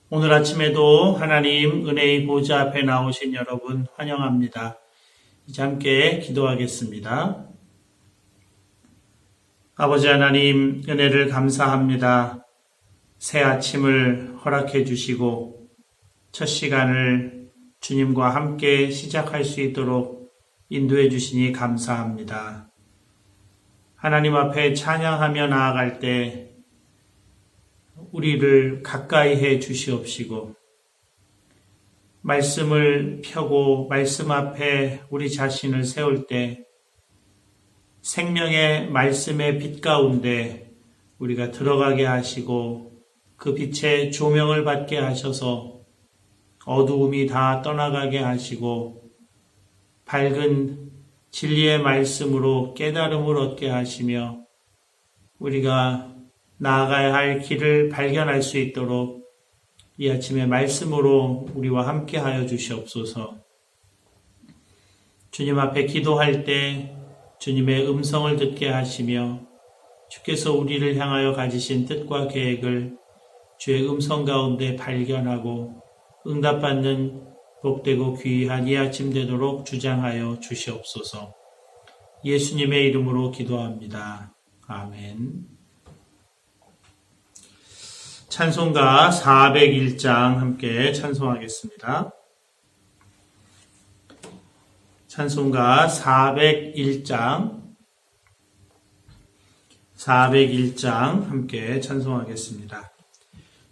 오늘 아침에도 하나님 은혜의 보좌 앞에 나오신 여러분 환영합니다. 이제 함께 기도하겠습니다. 아버지 하나님, 은혜를 감사합니다. 새 아침을 허락해 주시고 첫 시간을 주님과 함께 시작할 수 있도록 인도해 주시니 감사합니다. 하나님 앞에 찬양하며 나아갈 때 우리를 가까이 해 주시옵시고 말씀을 펴고 말씀 앞에 우리 자신을 세울 때 생명의 말씀의 빛 가운데 우리가 들어가게 하시고 그 빛의 조명을 받게 하셔서 어두움이 다 떠나가게 하시고 밝은 진리의 말씀으로 깨달음을 얻게 하시며 우리가 나아가야 할 길을 발견할 수 있도록 이 아침에 말씀으로 우리와 함께 하여 주시옵소서. 주님 앞에 기도할 때 주님의 음성을 듣게 하시며 주께서 우리를 향하여 가지신 뜻과 계획을 주의 음성 가운데 발견하고 응답받는 복되고 귀한 이 아침 되도록 주장하여 주시옵소서. 예수님의 이름으로 기도합니다. 아멘. 찬송가 401장 함께 찬송하겠습니다. 찬송가 401장 함께 찬송하겠습니다.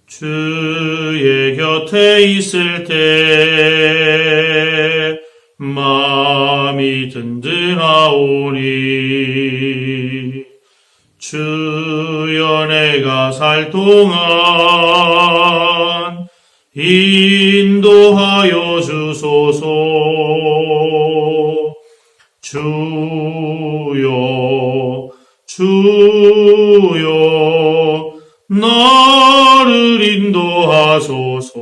주의 곁에 있을 때 마음이 든든하오니 주여 내가 살 동안 인도하여 주소서. 주여 나를 인도하소서.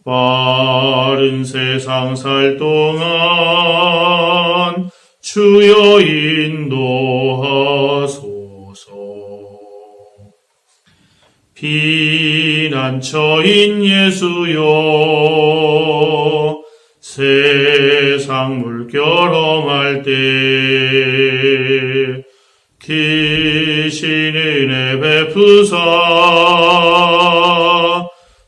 빠른 세상 살 동안 주여 인도하소서. 피난처인 예수여 세상 물결험할 때 기신 은혜 베푸사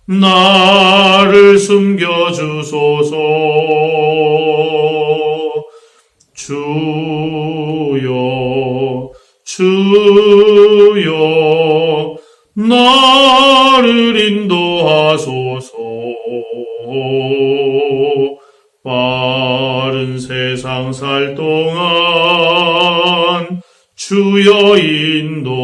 나를 숨겨주소서. 주여 나를 인도하소서. 빠른 세상 살 동안 주여 인도하소서.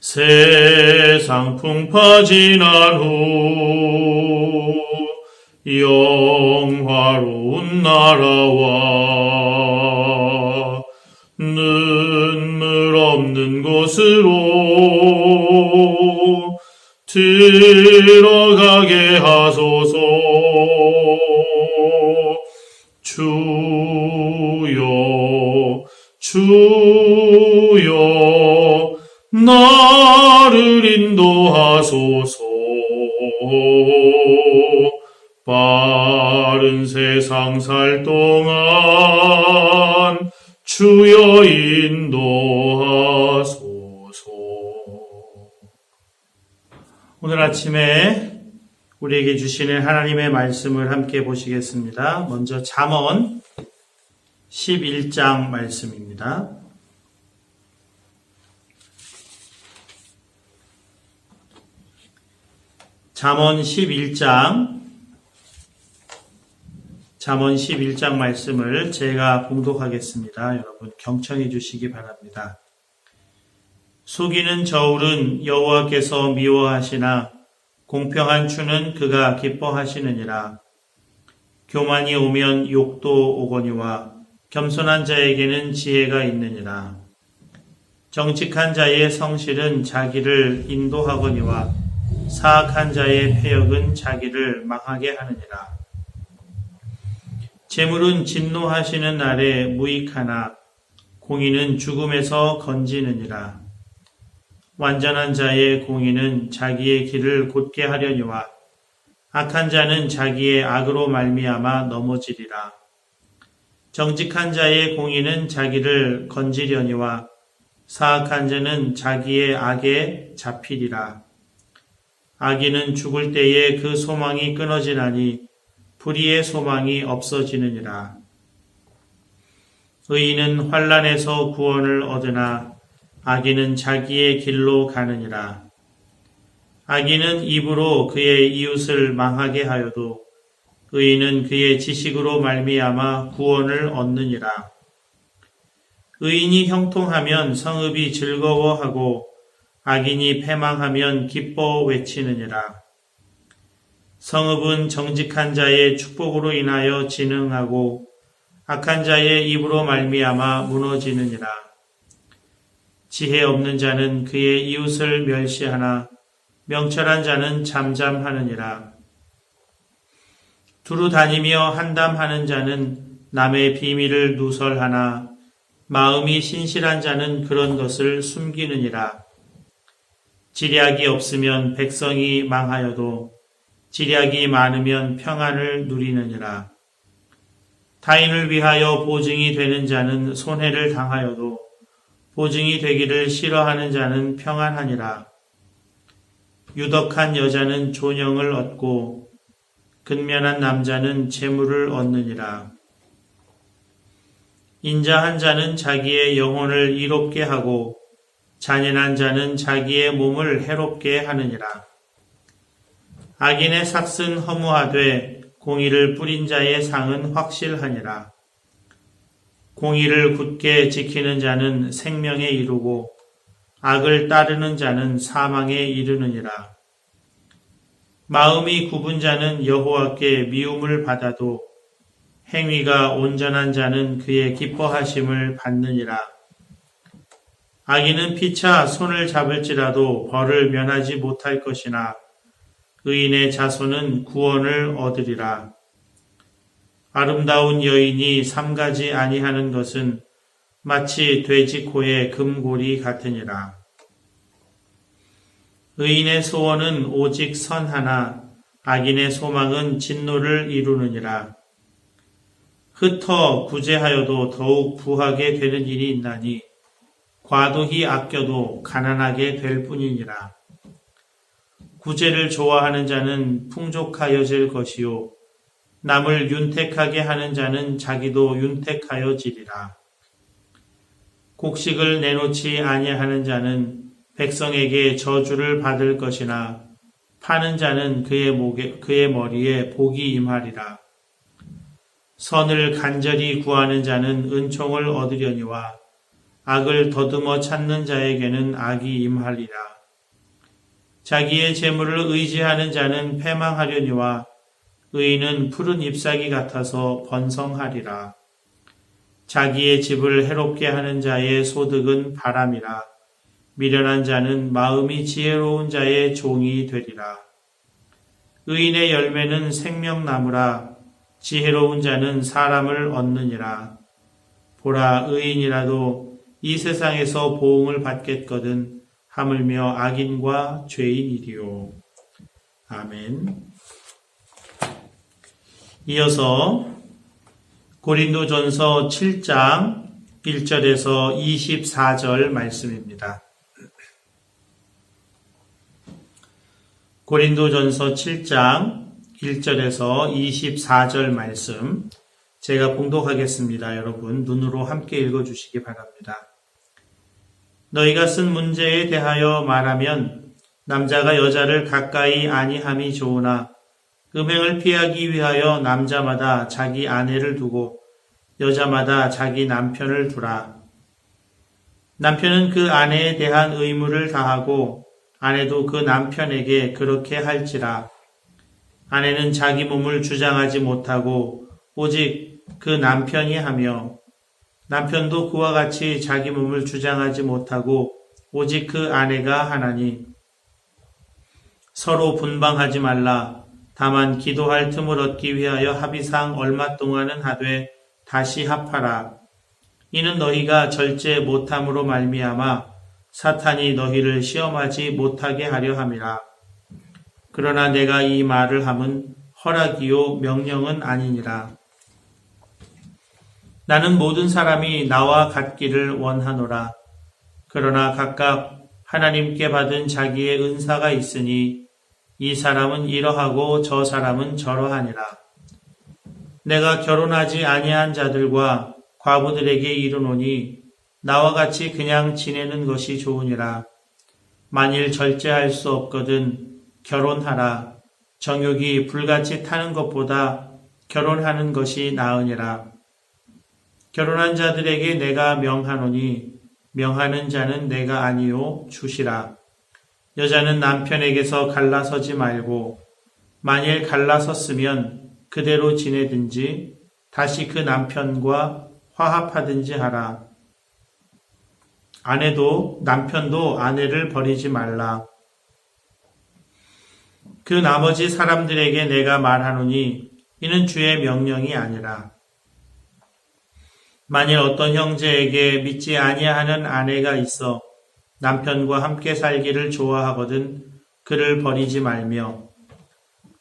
세상 풍파 지난 후 영화로운 나라와 눈물 없는 곳으로 들어가게 하소서. 주여 나를 인도하소서. 빠른 세상 살 동안 주여 인도하소서. 오늘 아침에 우리에게 주시는 하나님의 말씀을 함께 보시겠습니다. 먼저 잠언 11장 말씀입니다. 잠언 11장 말씀을 제가 봉독하겠습니다. 여러분 경청해 주시기 바랍니다. 속이는 저울은 여호와께서 미워하시나 공평한 추는 그가 기뻐하시느니라. 교만이 오면 욕도 오거니와 겸손한 자에게는 지혜가 있느니라. 정직한 자의 성실은 자기를 인도하거니와 사악한 자의 패역은 자기를 망하게 하느니라. 재물은 진노하시는 날에 무익하나 공의는 죽음에서 건지느니라. 완전한 자의 공의는 자기의 길을 곧게 하려니와 악한 자는 자기의 악으로 말미암아 넘어지리라. 정직한 자의 공의는 자기를 건지려니와 사악한 자는 자기의 악에 잡히리라. 악인은 죽을 때에 그 소망이 끊어지나니 불의의 소망이 없어지느니라. 의인은 환난에서 구원을 얻으나 악인은 자기의 길로 가느니라. 악인은 입으로 그의 이웃을 망하게 하여도 의인은 그의 지식으로 말미암아 구원을 얻느니라. 의인이 형통하면 성읍이 즐거워하고 악인이 패망하면 기뻐 외치느니라. 성읍은 정직한 자의 축복으로 인하여 진흥하고 악한 자의 입으로 말미암아 무너지느니라. 지혜 없는 자는 그의 이웃을 멸시하나 명철한 자는 잠잠하느니라. 두루 다니며 한담하는 자는 남의 비밀을 누설하나 마음이 신실한 자는 그런 것을 숨기느니라. 지략이 없으면 백성이 망하여도 지략이 많으면 평안을 누리느니라. 타인을 위하여 보증이 되는 자는 손해를 당하여도 보증이 되기를 싫어하는 자는 평안하니라. 유덕한 여자는 존영을 얻고 근면한 남자는 재물을 얻느니라. 인자한 자는 자기의 영혼을 이롭게 하고 잔인한 자는 자기의 몸을 해롭게 하느니라. 악인의 삭은 허무하되 공의를 뿌린 자의 상은 확실하니라. 공의를 굳게 지키는 자는 생명에 이르고 악을 따르는 자는 사망에 이르느니라. 마음이 굽은 자는 여호와께 미움을 받아도 행위가 온전한 자는 그의 기뻐하심을 받느니라. 악인은 피차 손을 잡을지라도 벌을 면하지 못할 것이나 의인의 자손은 구원을 얻으리라. 아름다운 여인이 삼가지 아니하는 것은 마치 돼지 코의 금고리 같으니라. 의인의 소원은 오직 선하나 악인의 소망은 진노를 이루느니라. 흩어 구제하여도 더욱 부하게 되는 일이 있나니 과도히 아껴도 가난하게 될 뿐이니라. 구제를 좋아하는 자는 풍족하여질 것이요 남을 윤택하게 하는 자는 자기도 윤택하여지리라. 곡식을 내놓지 아니하는 자는 백성에게 저주를 받을 것이나 파는 자는 그의 머리에 복이 임하리라. 선을 간절히 구하는 자는 은총을 얻으려니와 악을 더듬어 찾는 자에게는 악이 임하리라. 자기의 재물을 의지하는 자는 패망하려니와 의인은 푸른 잎사귀 같아서 번성하리라. 자기의 집을 해롭게 하는 자의 소득은 바람이라. 미련한 자는 마음이 지혜로운 자의 종이 되리라. 의인의 열매는 생명나무라. 지혜로운 자는 사람을 얻느니라. 보라, 의인이라도 이 세상에서 보응을 받겠거든 하물며 악인과 죄인이리요. 아멘. 이어서 고린도전서 7장 1절에서 24절 말씀입니다. 고린도전서 7장 1절에서 24절 말씀 제가 봉독하겠습니다. 여러분 눈으로 함께 읽어주시기 바랍니다. 너희가 쓴 문제에 대하여 말하면 남자가 여자를 가까이 아니함이 좋으나 음행을 피하기 위하여 남자마다 자기 아내를 두고 여자마다 자기 남편을 두라. 남편은 그 아내에 대한 의무를 다하고 아내도 그 남편에게 그렇게 할지라. 아내는 자기 몸을 주장하지 못하고 오직 그 남편이 하며 남편도 그와 같이 자기 몸을 주장하지 못하고 오직 그 아내가 하나니 서로 분방하지 말라. 다만 기도할 틈을 얻기 위하여 합의상 얼마 동안은 하되 다시 합하라. 이는 너희가 절제 못함으로 말미암아 사탄이 너희를 시험하지 못하게 하려 함이라. 그러나 내가 이 말을 함은 허락이요 명령은 아니니라. 나는 모든 사람이 나와 같기를 원하노라. 그러나 각각 하나님께 받은 자기의 은사가 있으니 이 사람은 이러하고 저 사람은 저러하니라. 내가 결혼하지 아니한 자들과 과부들에게 이르노니 나와 같이 그냥 지내는 것이 좋으니라. 만일 절제할 수 없거든 결혼하라. 정욕이 불같이 타는 것보다 결혼하는 것이 나으니라. 결혼한 자들에게 내가 명하노니 명하는 자는 내가 아니요 주시라. 여자는 남편에게서 갈라서지 말고 만일 갈라섰으면 그대로 지내든지 다시 그 남편과 화합하든지 하라. 남편도 아내를 버리지 말라. 그 나머지 사람들에게 내가 말하노니 이는 주의 명령이 아니라. 만일 어떤 형제에게 믿지 아니하는 아내가 있어 남편과 함께 살기를 좋아하거든 그를 버리지 말며,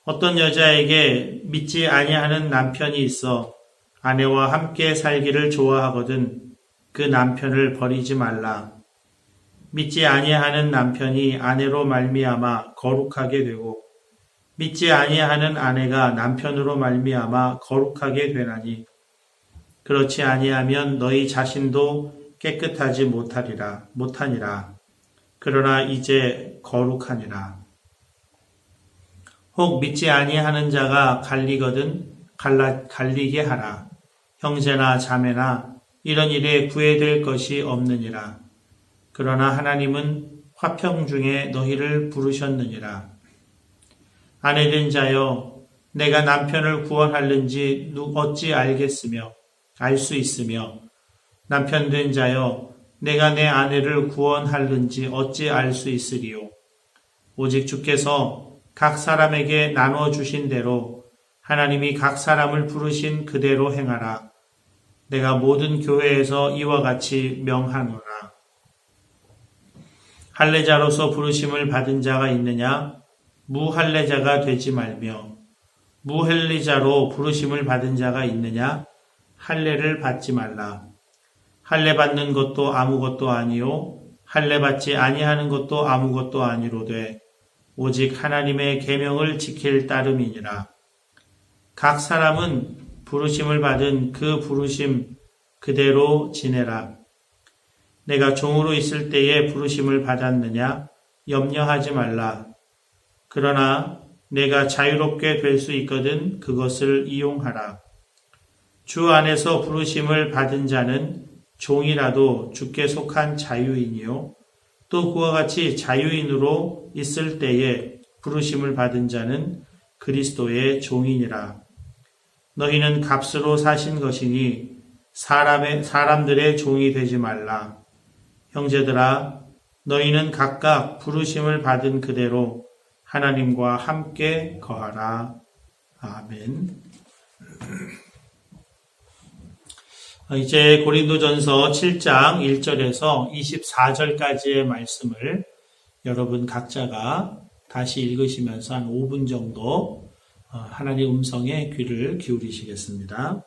어떤 여자에게 믿지 아니하는 남편이 있어 아내와 함께 살기를 좋아하거든 그 남편을 버리지 말라. 믿지 아니하는 남편이 아내로 말미암아 거룩하게 되고 믿지 아니하는 아내가 남편으로 말미암아 거룩하게 되나니, 그렇지 아니하면 너희 자신도 깨끗하지 못하니라. 그러나 이제 거룩하니라. 혹 믿지 아니하는 자가 갈리거든 갈리게 하라. 형제나 자매나 이런 일에 구애될 것이 없느니라. 그러나 하나님은 화평 중에 너희를 부르셨느니라. 아내된 자여, 내가 남편을 구원하는지 어찌 알 수 있으며, 남편 된 자여, 내가 내 아내를 구원하는지 어찌 알 수 있으리요. 오직 주께서 각 사람에게 나눠주신 대로 하나님이 각 사람을 부르신 그대로 행하라. 내가 모든 교회에서 이와 같이 명하노라. 할례자로서 부르심을 받은 자가 있느냐? 무할례자가 되지 말며, 무할례자로 부르심을 받은 자가 있느냐? 할례를 받지 말라. 할례 받는 것도 아무것도 아니요 할례 받지 아니하는 것도 아무것도 아니로되 오직 하나님의 계명을 지킬 따름이니라. 각 사람은 부르심을 받은 그 부르심 그대로 지내라. 내가 종으로 있을 때에 부르심을 받았느냐? 염려하지 말라. 그러나 내가 자유롭게 될 수 있거든 그것을 이용하라. 주 안에서 부르심을 받은 자는 종이라도 주께 속한 자유인이요, 또 그와 같이 자유인으로 있을 때에 부르심을 받은 자는 그리스도의 종이니라. 너희는 값으로 사신 것이니 사람들의 종이 되지 말라. 형제들아, 너희는 각각 부르심을 받은 그대로 하나님과 함께 거하라. 아멘. 이제 고린도전서 7장 1절에서 24절까지의 말씀을 여러분 각자가 다시 읽으시면서 한 5분 정도 하나님 음성에 귀를 기울이시겠습니다.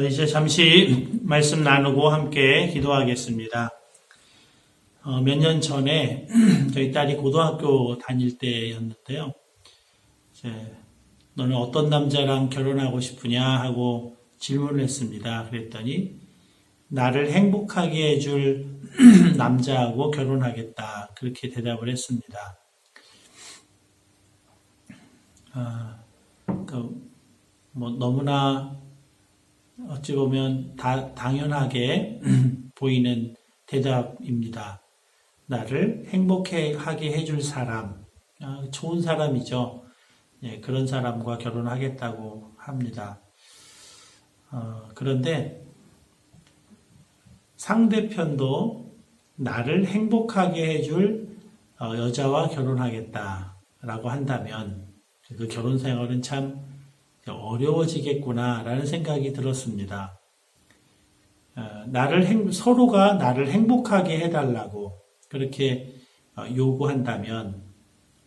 이제 잠시 말씀 나누고 함께 기도하겠습니다. 몇 년 전에 저희 딸이 고등학교 다닐 때였는데요. 이제 너는 어떤 남자랑 결혼하고 싶으냐 하고 질문을 했습니다. 그랬더니 나를 행복하게 해줄 남자하고 결혼하겠다. 그렇게 대답을 했습니다. 너무나 어찌 보면 당연하게 보이는 대답입니다. 나를 행복하게 해줄 사람, 좋은 사람이죠. 그런 사람과 결혼하겠다고 합니다. 그런데 상대편도 나를 행복하게 해줄 여자와 결혼하겠다라고 한다면 그 결혼 생활은 참 어려워지겠구나라는 생각이 들었습니다. 서로가 나를 행복하게 해달라고 그렇게 요구한다면,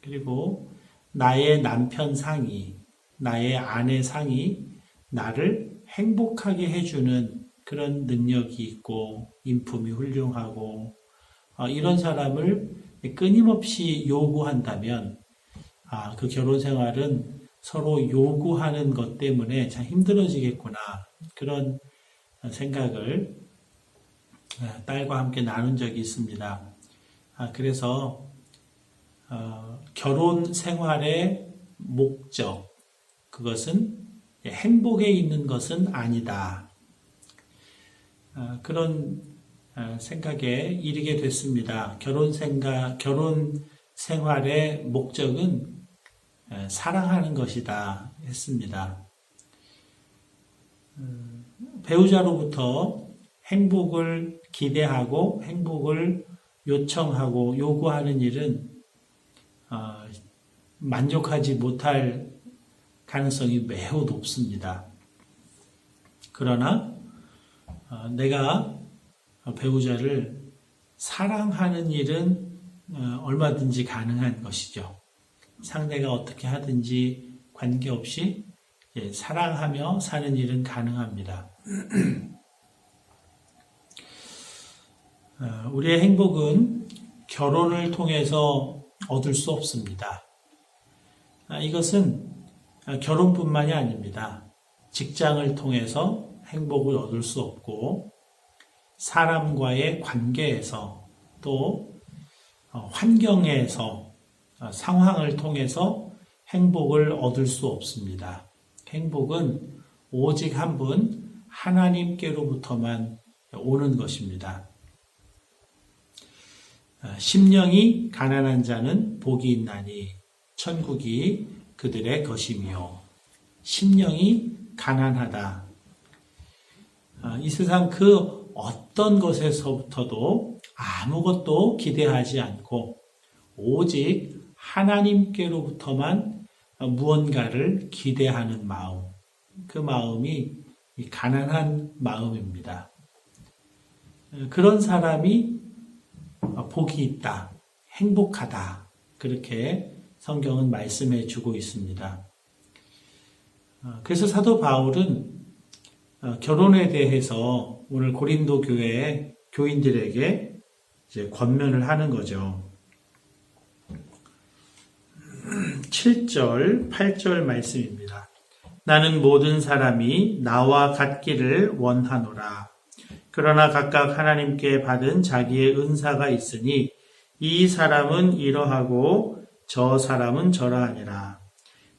그리고 나의 남편 상이, 나의 아내 상이 나를 행복하게 해주는 그런 능력이 있고 인품이 훌륭하고 이런 사람을 끊임없이 요구한다면 그 결혼 생활은 서로 요구하는 것 때문에 참 힘들어지겠구나, 그런 생각을 딸과 함께 나눈 적이 있습니다. 그래서 결혼 생활의 목적, 그것은 행복에 있는 것은 아니다. 그런 생각에 이르게 됐습니다. 결혼 생활의 목적은 사랑하는 것이다 했습니다. 배우자로부터 행복을 기대하고 행복을 요청하고 요구하는 일은 만족하지 못할 가능성이 매우 높습니다. 그러나 내가 배우자를 사랑하는 일은 얼마든지 가능한 것이죠. 상대가 어떻게 하든지 관계없이 사랑하며 사는 일은 가능합니다. 우리의 행복은 결혼을 통해서 얻을 수 없습니다. 이것은 결혼뿐만이 아닙니다. 직장을 통해서 행복을 얻을 수 없고, 사람과의 관계에서, 또 환경에서, 상황을 통해서 행복을 얻을 수 없습니다. 행복은 오직 한 분 하나님께로부터만 오는 것입니다. 심령이 가난한 자는 복이 있나니 천국이 그들의 것이며. 심령이 가난하다. 이 세상 그 어떤 것에서부터도 아무것도 기대하지 않고 오직 하나님께로부터만 무언가를 기대하는 마음, 그 마음이 가난한 마음입니다. 그런 사람이 복이 있다, 행복하다, 그렇게 성경은 말씀해 주고 있습니다. 그래서 사도 바울은 결혼에 대해서 오늘 고린도 교회 교인들에게 이제 권면을 하는 거죠. 7절, 8절 말씀입니다. 나는 모든 사람이 나와 같기를 원하노라. 그러나 각각 하나님께 받은 자기의 은사가 있으니 이 사람은 이러하고 저 사람은 저러하니라.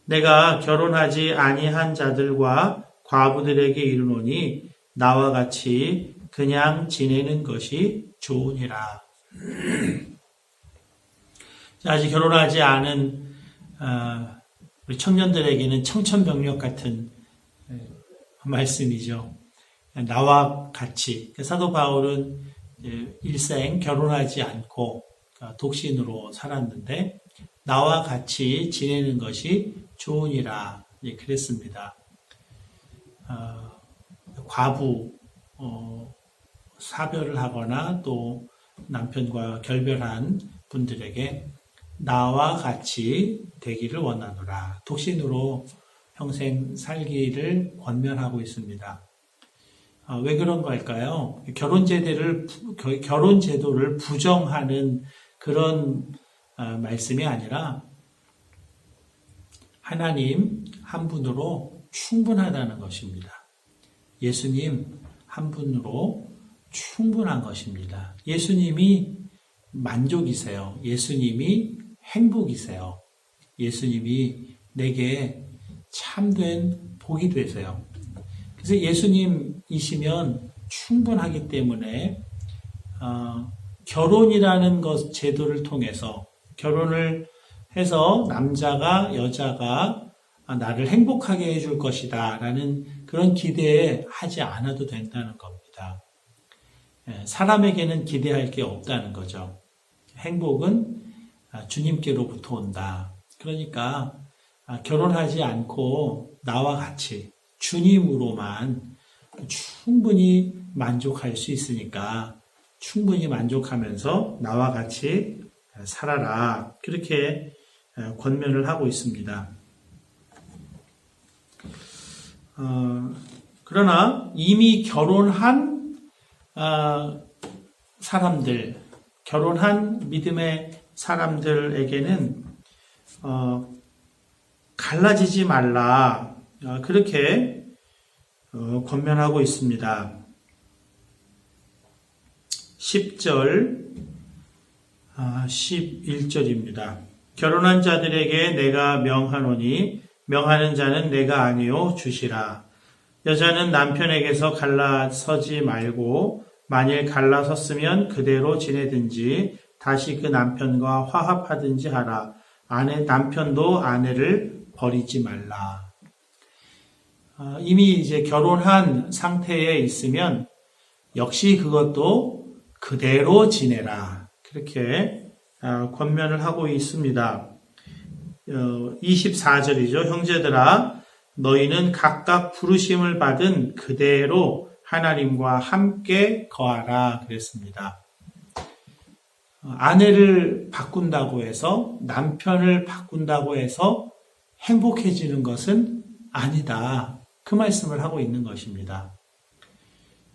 내가 결혼하지 아니한 자들과 과부들에게 이르노니 나와 같이 그냥 지내는 것이 좋으니라. 아직 결혼하지 않은 우리 청년들에게는 청천벽력 같은 말씀이죠. 나와 같이. 사도 바울은 일생 결혼하지 않고 독신으로 살았는데 나와 같이 지내는 것이 좋으니라 그랬습니다. 과부, 사별을 하거나 또 남편과 결별한 분들에게 나와 같이 되기를 원하노라. 독신으로 평생 살기를 권면하고 있습니다. 왜 그런 걸까요? 결혼 제도를 부정하는 그런 말씀이 아니라 하나님 한 분으로 충분하다는 것입니다. 예수님 한 분으로 충분한 것입니다. 예수님이 만족이세요. 예수님이 행복이세요. 예수님이 내게 참된 복이 되세요. 그래서 예수님이시면 충분하기 때문에 결혼이라는 제도를 통해서 결혼을 해서 남자가 여자가 나를 행복하게 해줄 것이다 라는 그런 기대에 하지 않아도 된다는 겁니다. 사람에게는 기대할 게 없다는 거죠. 행복은 주님께로부터 온다. 그러니까 결혼하지 않고 나와 같이 주님으로만 충분히 만족할 수 있으니까 충분히 만족하면서 나와 같이 살아라. 그렇게 권면을 하고 있습니다. 그러나 이미 결혼한 사람들, 결혼한 믿음의 사람들에게는 갈라지지 말라. 그렇게 권면하고 있습니다. 10절, 11절입니다. 결혼한 자들에게 내가 명하노니 명하는 자는 내가 아니요 주시라. 여자는 남편에게서 갈라서지 말고 만일 갈라섰으면 그대로 지내든지 다시 그 남편과 화합하든지 하라. 남편도 아내를 버리지 말라. 이미 이제 결혼한 상태에 있으면 역시 그것도 그대로 지내라. 그렇게 권면을 하고 있습니다. 24절이죠. 형제들아 너희는 각각 부르심을 받은 그대로 하나님과 함께 거하라 그랬습니다. 아내를 바꾼다고 해서 남편을 바꾼다고 해서 행복해지는 것은 아니다. 그 말씀을 하고 있는 것입니다.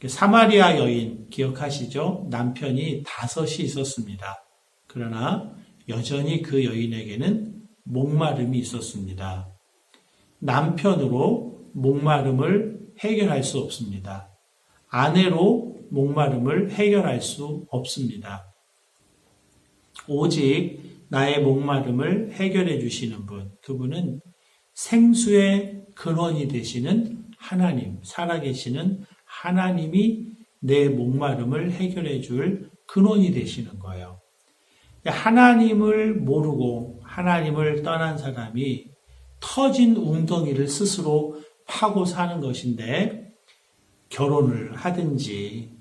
사마리아 여인 기억하시죠? 남편이 5이 있었습니다. 그러나 여전히 그 여인에게는 목마름이 있었습니다. 남편으로 목마름을 해결할 수 없습니다. 아내로 목마름을 해결할 수 없습니다. 오직 나의 목마름을 해결해 주시는 분, 그분은 생수의 근원이 되시는 하나님, 살아계시는 하나님이 내 목마름을 해결해 줄 근원이 되시는 거예요. 하나님을 모르고 하나님을 떠난 사람이 터진 웅덩이를 스스로 파고 사는 것인데 결혼을 하든지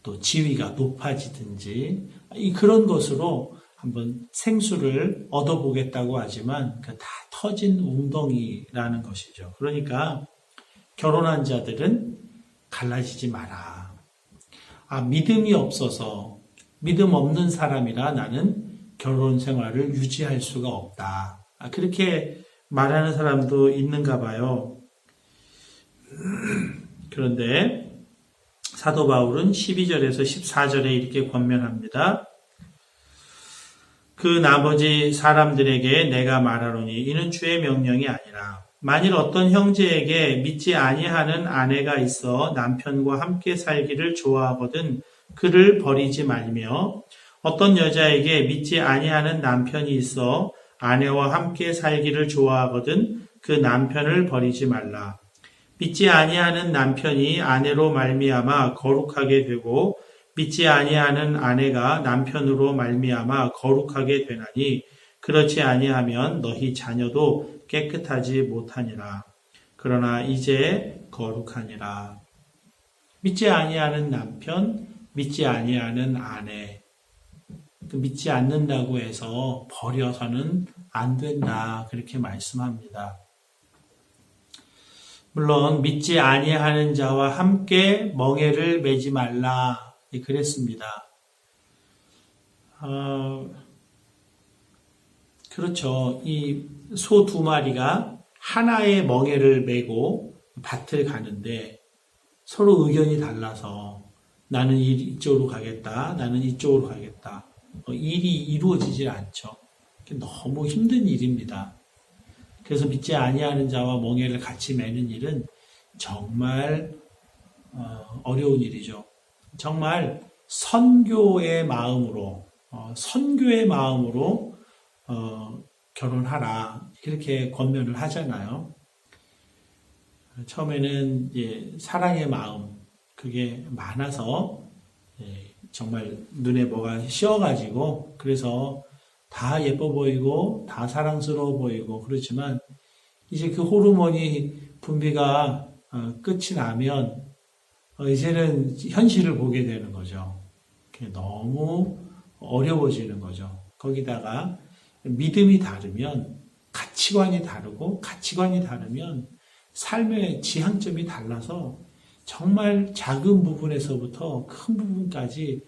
또 지위가 높아지든지 그런 것으로 한번 생수를 얻어보겠다고 하지만 다 터진 웅덩이라는 것이죠. 그러니까 결혼한 자들은 갈라지지 마라. 믿음이 없어서 믿음 없는 사람이라 나는 결혼 생활을 유지할 수가 없다. 그렇게 말하는 사람도 있는가 봐요. 그런데 사도 바울은 12절에서 14절에 이렇게 권면합니다. 그 나머지 사람들에게 내가 말하노니 이는 주의 명령이 아니라 만일 어떤 형제에게 믿지 아니하는 아내가 있어 남편과 함께 살기를 좋아하거든 그를 버리지 말며 어떤 여자에게 믿지 아니하는 남편이 있어 아내와 함께 살기를 좋아하거든 그 남편을 버리지 말라. 믿지 아니하는 남편이 아내로 말미암아 거룩하게 되고 믿지 아니하는 아내가 남편으로 말미암아 거룩하게 되나니 그렇지 아니하면 너희 자녀도 깨끗하지 못하니라. 그러나 이제 거룩하니라. 믿지 아니하는 남편, 믿지 아니하는 아내, 믿지 않는다고 해서 버려서는 안 된다. 그렇게 말씀합니다. 물론 믿지 아니하는 자와 함께 멍에를 매지 말라. 그랬습니다. 그렇죠. 이 소 2마리가 하나의 멍에를 메고 밭을 가는데 서로 의견이 달라서 나는 이쪽으로 가겠다, 나는 이쪽으로 가겠다. 일이 이루어지질 않죠. 너무 힘든 일입니다. 그래서 믿지 아니하는 자와 멍에를 같이 매는 일은 정말 어려운 일이죠. 정말 선교의 마음으로 결혼하라 이렇게 권면을 하잖아요. 처음에는 사랑의 마음 그게 많아서 정말 눈에 뭐가 씌어가지고 그래서 다 예뻐 보이고 다 사랑스러워 보이고 그렇지만 이제 그 호르몬이 분비가 끝이 나면 이제는 현실을 보게 되는 거죠. 너무 어려워지는 거죠. 거기다가 믿음이 다르면 가치관이 다르고 가치관이 다르면 삶의 지향점이 달라서 정말 작은 부분에서부터 큰 부분까지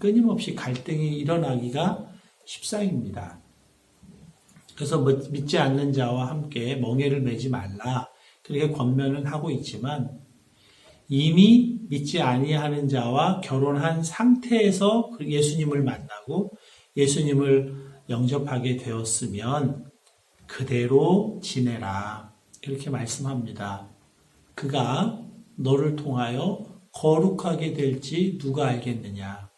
끊임없이 갈등이 일어나기가 십상입니다. 그래서 믿지 않는 자와 함께 멍에를 매지 말라 그렇게 권면은 하고 있지만 이미 믿지 아니하는 자와 결혼한 상태에서 예수님을 만나고 예수님을 영접하게 되었으면 그대로 지내라 이렇게 말씀합니다. 그가 너를 통하여 거룩하게 될지 누가 알겠느냐.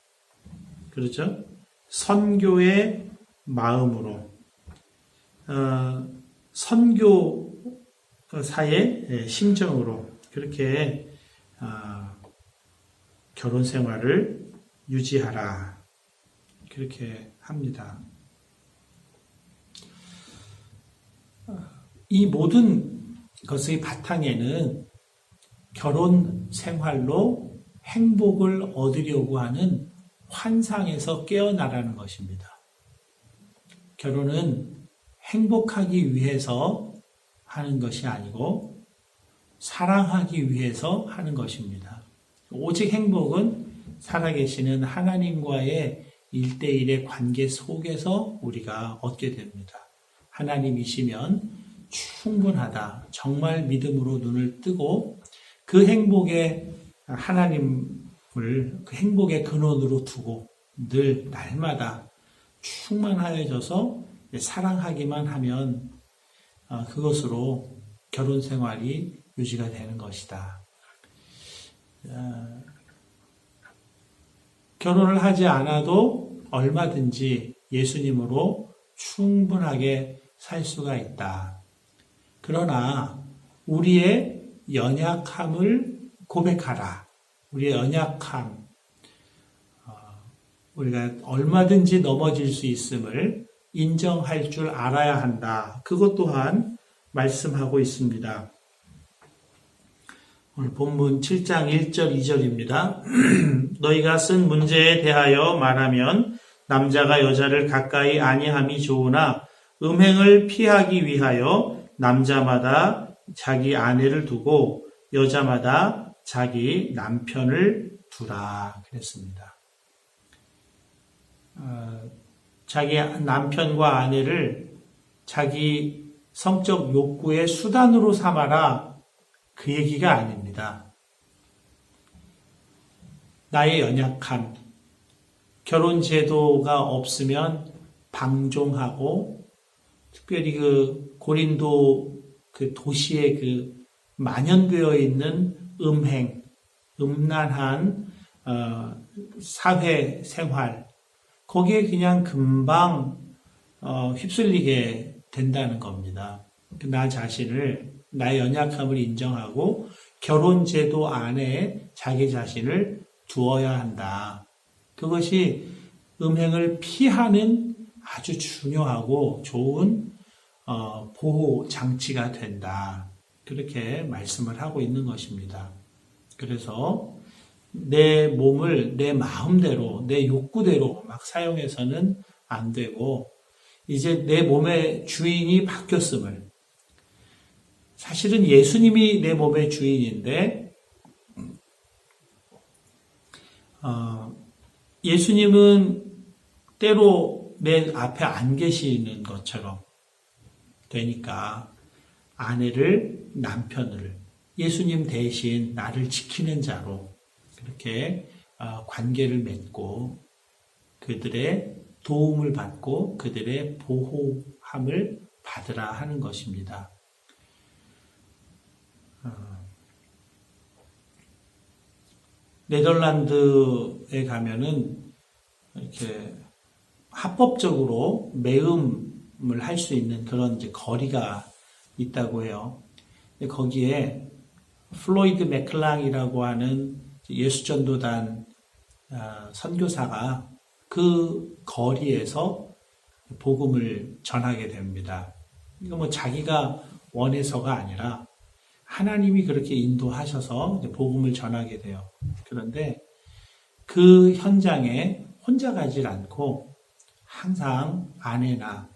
그렇죠? 선교의 마음으로 선교사의 심정으로 그렇게 결혼 생활을 유지하라 그렇게 합니다. 이 모든 것의 바탕에는 결혼 생활로 행복을 얻으려고 하는 환상에서 깨어나라는 것입니다. 결혼은 행복하기 위해서 하는 것이 아니고 사랑하기 위해서 하는 것입니다. 오직 행복은 살아계시는 하나님과의 1대1의 관계 속에서 우리가 얻게 됩니다. 하나님이시면 충분하다. 정말 믿음으로 눈을 뜨고 그 행복에 하나님을 그 행복의 근원으로 두고 늘 날마다 충만하여져서 사랑하기만 하면 그것으로 결혼 생활이 유지가 되는 것이다. 결혼을 하지 않아도 얼마든지 예수님으로 충분하게 살 수가 있다. 그러나 우리의 연약함을 고백하라. 우리의 연약함, 우리가 얼마든지 넘어질 수 있음을 인정할 줄 알아야 한다. 그것 또한 말씀하고 있습니다. 오늘 본문 7장 1절 2절입니다. 너희가 쓴 문제에 대하여 말하면 남자가 여자를 가까이 아니함이 좋으나 음행을 피하기 위하여 남자마다 자기 아내를 두고 여자마다 자기 남편을 두라 그랬습니다. 자기 남편과 아내를 자기 성적 욕구의 수단으로 삼아라 그 얘기가 아닙니다. 나의 연약함, 결혼 제도가 없으면 방종하고 특별히 그 고린도 그 도시에 그 만연되어 있는 음행, 음란한 사회 생활 거기에 그냥 금방 휩쓸리게 된다는 겁니다. 나 자신을 나의 연약함을 인정하고 결혼 제도 안에 자기 자신을 두어야 한다. 그것이 음행을 피하는 아주 중요하고 좋은 보호 장치가 된다. 그렇게 말씀을 하고 있는 것입니다. 그래서 내 몸을 내 마음대로, 내 욕구대로 막 사용해서는 안 되고 이제 내 몸의 주인이 바뀌었음을 사실은 예수님이 내 몸의 주인인데 예수님은 때로 내 앞에 안 계시는 것처럼 되니까 아내를 남편을 예수님 대신 나를 지키는 자로 그렇게 관계를 맺고 그들의 도움을 받고 그들의 보호함을 받으라 하는 것입니다. 네덜란드에 가면은 이렇게 합법적으로 매음을 할 수 있는 그런 이제 거리가 있다고 해요. 거기에 플로이드 맥클랑이라고 하는 예수전도단 선교사가 그 거리에서 복음을 전하게 됩니다. 이거 뭐 자기가 원해서가 아니라 하나님이 그렇게 인도하셔서 복음을 전하게 돼요. 그런데 그 현장에 혼자 가질 않고 항상 아내나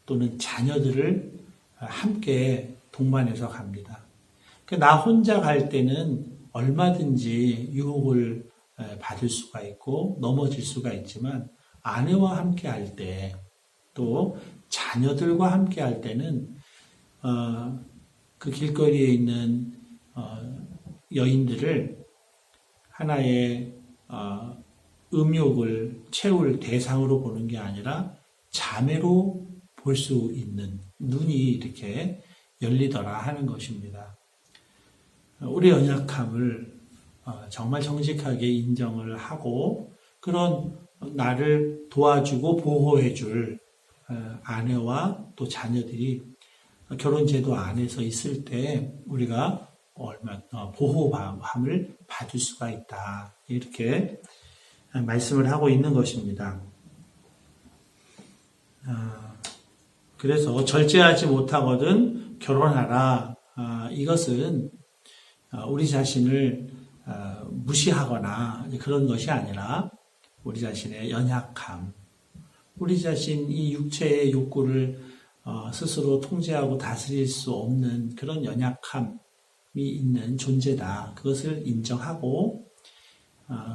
또는 자녀들을 함께 동반해서 갑니다. 나 혼자 갈 때는 얼마든지 유혹을 받을 수가 있고 넘어질 수가 있지만 아내와 함께 할 때 또 자녀들과 함께 할 때는 그 길거리에 있는 여인들을 하나의 음욕을 채울 대상으로 보는 게 아니라 자매로 볼 수 있는 눈이 이렇게 열리더라 하는 것입니다. 우리 연약함을 정말 정직하게 인정을 하고 그런 나를 도와주고 보호해줄 아내와 또 자녀들이 결혼제도 안에서 있을 때 우리가 보호함을 받을 수가 있다. 이렇게 말씀을 하고 있는 것입니다. 그래서 절제하지 못하거든 결혼하라. 이것은 우리 자신을 무시하거나 그런 것이 아니라 우리 자신의 연약함, 우리 자신 이 육체의 욕구를 스스로 통제하고 다스릴 수 없는 그런 연약함이 있는 존재다. 그것을 인정하고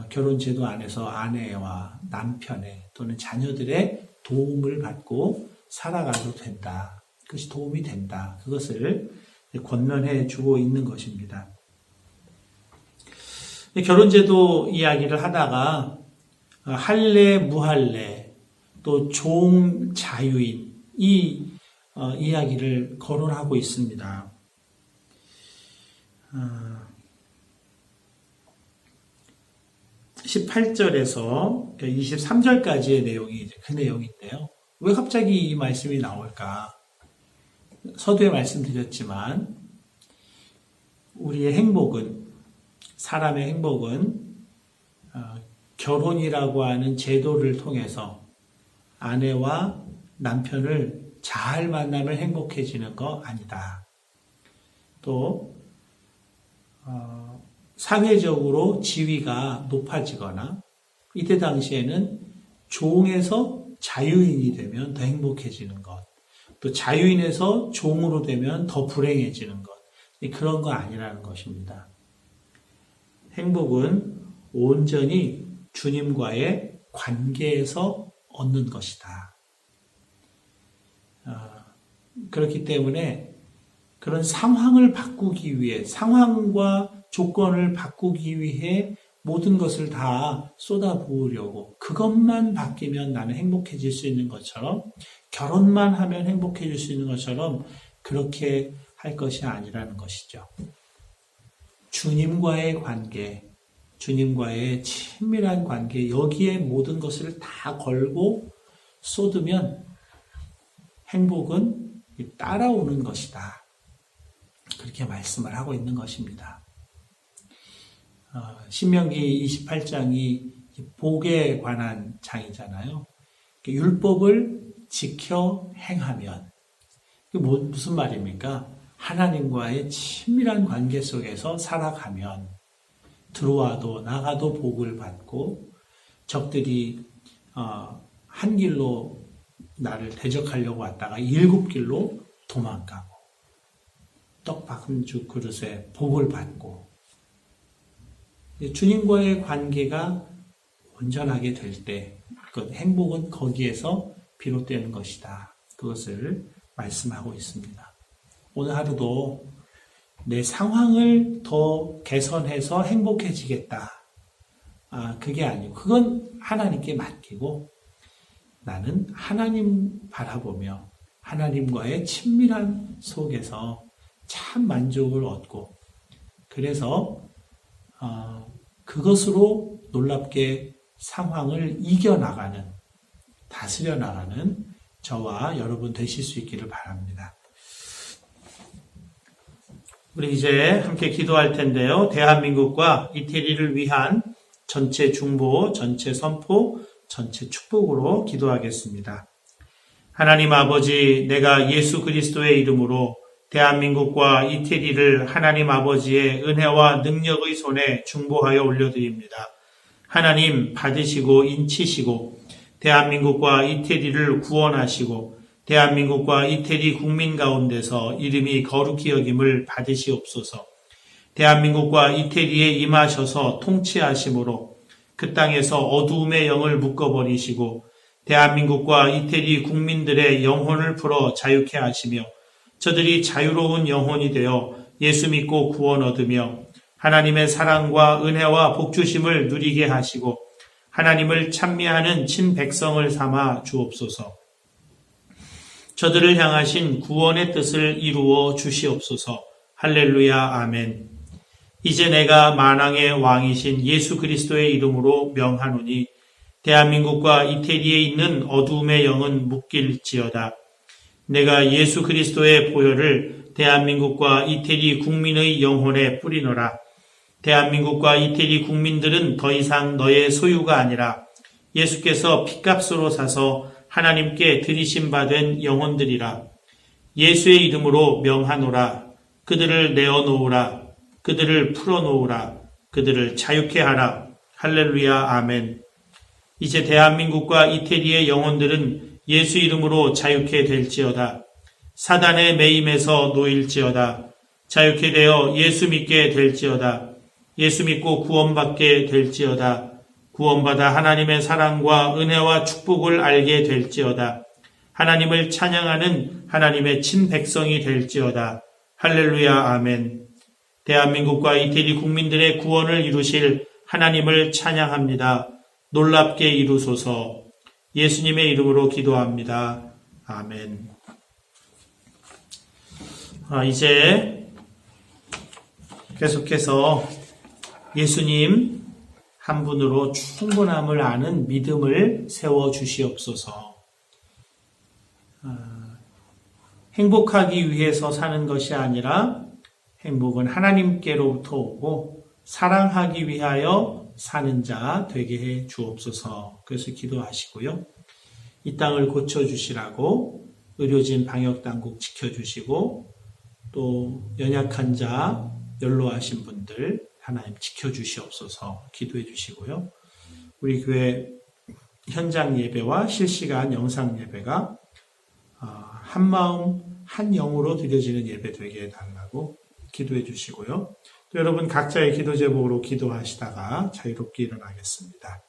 결혼제도 안에서 아내와 남편의 또는 자녀들의 도움을 받고 살아가도 된다. 그것이 도움이 된다. 그것을 권면해 주고 있는 것입니다. 결혼제도 이야기를 하다가 할례, 무할례, 또 종, 자유인 이 이야기를 거론하고 있습니다. 18절에서 23절까지의 내용이 그 내용인데요. 왜 갑자기 이 말씀이 나올까? 서두에 말씀드렸지만 우리의 행복은 사람의 행복은 결혼이라고 하는 제도를 통해서 아내와 남편을 잘 만나면 행복해지는 거 아니다. 또 사회적으로 지위가 높아지거나 이때 당시에는 종에서 자유인이 되면 더 행복해지는 것, 또 자유인에서 종으로 되면 더 불행해지는 것, 그런 거 아니라는 것입니다. 행복은 온전히 주님과의 관계에서 얻는 것이다. 그렇기 때문에 그런 상황을 바꾸기 위해, 상황과 조건을 바꾸기 위해 모든 것을 다 쏟아부으려고 그것만 바뀌면 나는 행복해질 수 있는 것처럼, 결혼만 하면 행복해질 수 있는 것처럼 그렇게 할 것이 아니라는 것이죠. 주님과의 관계, 주님과의 친밀한 관계, 여기에 모든 것을 다 걸고 쏟으면 행복은 따라오는 것이다. 그렇게 말씀을 하고 있는 것입니다. 신명기 28장이 복에 관한 장이잖아요. 율법을 지켜 행하면, 무슨 말입니까? 하나님과의 친밀한 관계 속에서 살아가면 들어와도 나가도 복을 받고 적들이 한 길로 나를 대적하려고 왔다가 7길로 도망가고 떡박음죽 그릇에 복을 받고 주님과의 관계가 온전하게 될 때 그 행복은 거기에서 비롯되는 것이다. 그것을 말씀하고 있습니다. 오늘 하루도 내 상황을 더 개선해서 행복해지겠다. 그게 아니고 그건 하나님께 맡기고 나는 하나님 바라보며 하나님과의 친밀한 속에서 참 만족을 얻고 그래서 그것으로 놀랍게 상황을 이겨나가는 다스려 나가는 저와 여러분 되실 수 있기를 바랍니다. 우리 이제 함께 기도할 텐데요. 대한민국과 이태리를 위한 전체 중보, 전체 선포, 전체 축복으로 기도하겠습니다. 하나님 아버지, 내가 예수 그리스도의 이름으로 대한민국과 이태리를 하나님 아버지의 은혜와 능력의 손에 중보하여 올려드립니다. 하나님 받으시고 인치시고 대한민국과 이태리를 구원하시고 대한민국과 이태리 국민 가운데서 이름이 거룩히 여김을 받으시옵소서. 대한민국과 이태리에 임하셔서 통치하심으로 그 땅에서 어두움의 영을 묶어버리시고 대한민국과 이태리 국민들의 영혼을 풀어 자유케 하시며 저들이 자유로운 영혼이 되어 예수 믿고 구원 얻으며 하나님의 사랑과 은혜와 복주심을 누리게 하시고 하나님을 찬미하는 친백성을 삼아 주옵소서. 저들을 향하신 구원의 뜻을 이루어 주시옵소서. 할렐루야 아멘. 이제 내가 만왕의 왕이신 예수 그리스도의 이름으로 명하노니 대한민국과 이태리에 있는 어두움의 영은 묶일지어다. 내가 예수 그리스도의 보혈을 대한민국과 이태리 국민의 영혼에 뿌리노라. 대한민국과 이태리 국민들은 더 이상 너의 소유가 아니라 예수께서 핏값으로 사서 하나님께 들이심 받은 영혼들이라. 예수의 이름으로 명하노라. 그들을 내어놓으라. 그들을 풀어놓으라. 그들을 자유케 하라. 할렐루야 아멘. 이제 대한민국과 이태리의 영혼들은 예수 이름으로 자유케 될지어다. 사단의 매임에서 놓일지어다. 자유케 되어 예수 믿게 될지어다. 예수 믿고 구원받게 될지어다. 구원받아 하나님의 사랑과 은혜와 축복을 알게 될지어다. 하나님을 찬양하는 하나님의 친백성이 될지어다. 할렐루야 아멘. 대한민국과 이태리 국민들의 구원을 이루실 하나님을 찬양합니다. 놀랍게 이루소서. 예수님의 이름으로 기도합니다. 아멘. 이제 계속해서 예수님 한 분으로 충분함을 아는 믿음을 세워주시옵소서. 행복하기 위해서 사는 것이 아니라 행복은 하나님께로부터 오고 사랑하기 위하여 사는 자 되게 해 주옵소서. 그래서 기도하시고요. 이 땅을 고쳐주시라고 의료진 방역당국 지켜주시고 또 연약한 자, 연로하신 분들 하나님 지켜주시옵소서 기도해 주시고요. 우리 교회 현장 예배와 실시간 영상 예배가 한 마음 한 영으로 드려지는 예배 되게 해달라고 기도해 주시고요. 또 여러분 각자의 기도 제목으로 기도하시다가 자유롭게 일어나겠습니다.